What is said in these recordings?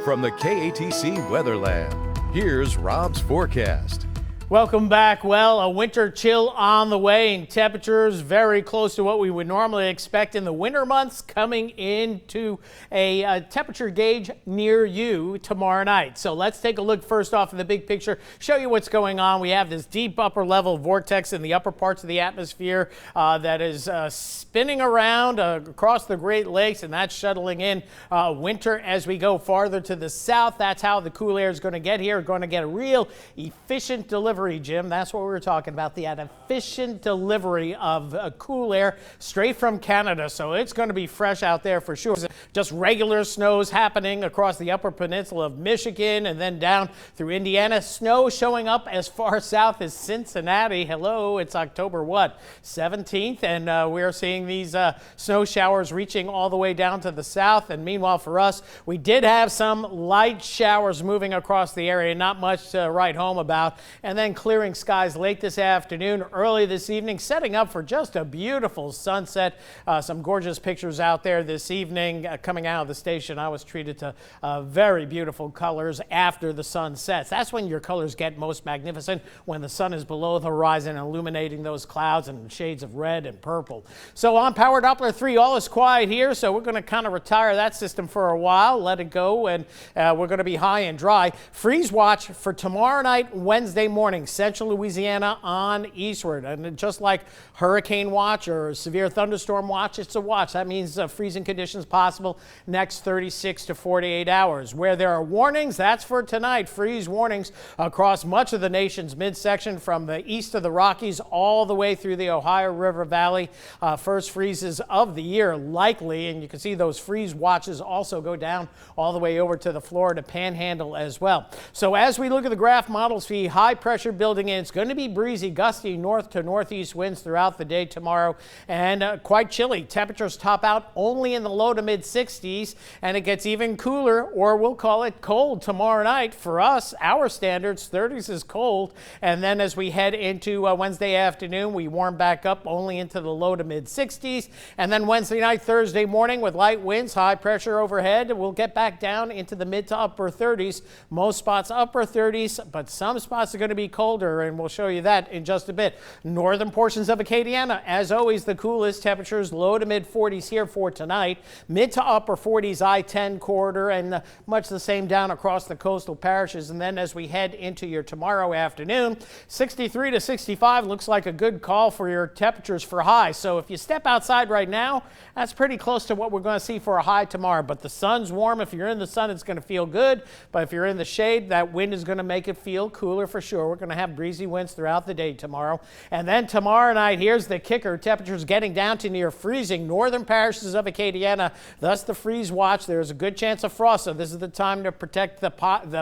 From the KATC Weatherland, here's Rob's forecast. Welcome back. Well, a winter chill on the way and temperatures very close to what we would normally expect in the winter months coming into a temperature gauge near you tomorrow night. So let's take a look first off in the big picture, show you what's going on. We have this deep upper level vortex in the upper parts of the atmosphere that is spinning around across the Great Lakes, and that's shuttling in winter as we go farther to the south. That's how the cool air is going to get here. We're going to get a real efficient delivery, Jim. That's what we were talking about, the efficient delivery of cool air straight from Canada. So it's going to be fresh out there for sure. Just regular snows happening across the upper peninsula of Michigan and then down through Indiana. Snow showing up as far south as Cincinnati. Hello, it's October what? 17th, and we're seeing these snow showers reaching all the way down to the south. And meanwhile for us, we did have some light showers moving across the area, not much to write home about. And then clearing skies late this afternoon, early this evening, setting up for just a beautiful sunset. Some gorgeous pictures out there this evening coming out of the station. I was treated to very beautiful colors after the sun sets. That's when your colors get most magnificent, when the sun is below the horizon, illuminating those clouds in shades of red and purple. So on Power Doppler 3, all is quiet here, so we're going to kind of retire that system for a while, let it go, and we're going to be high and dry. Freeze watch for tomorrow night, Wednesday morning, central Louisiana on eastward. And just like hurricane watch or severe thunderstorm watch, it's a watch. That means freezing conditions possible next 36 to 48 hours. Where there are warnings, that's for tonight. Freeze warnings across much of the nation's midsection from the east of the Rockies all the way through the Ohio River Valley. First freezes of the year likely, and you can see those freeze watches also go down all the way over to the Florida Panhandle as well. So as we look at the graph models, see high pressure building in. It's going to be breezy, gusty north to northeast winds throughout the day tomorrow, and quite chilly. Temperatures top out only in the low to mid 60s, and it gets even cooler, or we'll call it cold, tomorrow night. For us, our standards, 30s is cold, and then as we head into Wednesday afternoon, we warm back up only into the low to mid 60s, and then Wednesday night, Thursday morning with light winds, high pressure overhead, we'll get back down into the mid to upper 30s. Most spots upper 30s, but some spots are going to be colder, and we'll show you that in just a bit. Northern portions of Acadiana, as always, the coolest temperatures, low to mid 40s here for tonight. Mid to upper 40s I-10 corridor, and much the same down across the coastal parishes. And then as we head into your tomorrow afternoon, 63 to 65 looks like a good call for your temperatures for high. So if you step outside right now, that's pretty close to what we're going to see for a high tomorrow. But the sun's warm. If you're in the sun, it's going to feel good. But if you're in the shade, that wind is going to make it feel cooler for sure. We're going to have breezy winds throughout the day tomorrow. And then tomorrow night, here's the kicker. Temperatures getting down to near freezing. Northern parishes of Acadiana, thus the freeze watch. There's a good chance of frost, so this is the time to protect the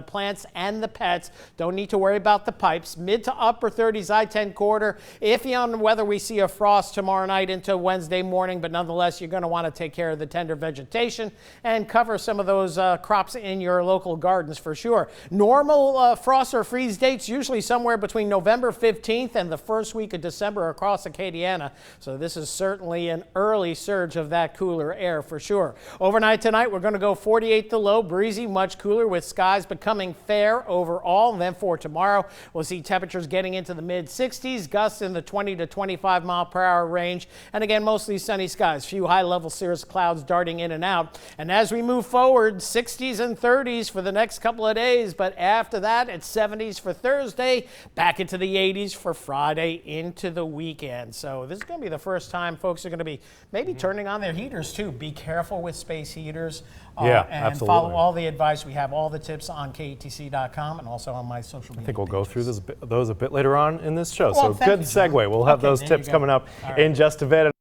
plants and the pets. Don't need to worry about the pipes. Mid to upper 30s I-10 corridor. Iffy on whether we see a frost tomorrow night into Wednesday morning, but nonetheless, you're going to want to take care of the tender vegetation and cover some of those crops in your local gardens for sure. Normal frost or freeze dates usually somewhere between November 15th and the first week of December across Acadiana. So this is certainly an early surge of that cooler air for sure. Overnight tonight, we're going to go 48 the low, breezy, much cooler with skies becoming fair overall. And then for tomorrow, we'll see temperatures getting into the mid 60s, gusts in the 20 to 25 mile per hour range. And again, mostly sunny skies, few high level cirrus clouds darting in and out. And as we move forward, 60s and 30s for the next couple of days. But after that, it's 70s for Thursday, back into the 80s for Friday into the weekend. So this is going to be the first time folks are going to be maybe turning on their heaters too. Be careful with space heaters. And absolutely. Follow all the advice. We have all the tips on KATC.com and also on my social media. I think we'll go pages. through those a bit later on in this show. Well, so good segue. We'll have those tips coming up in just a bit.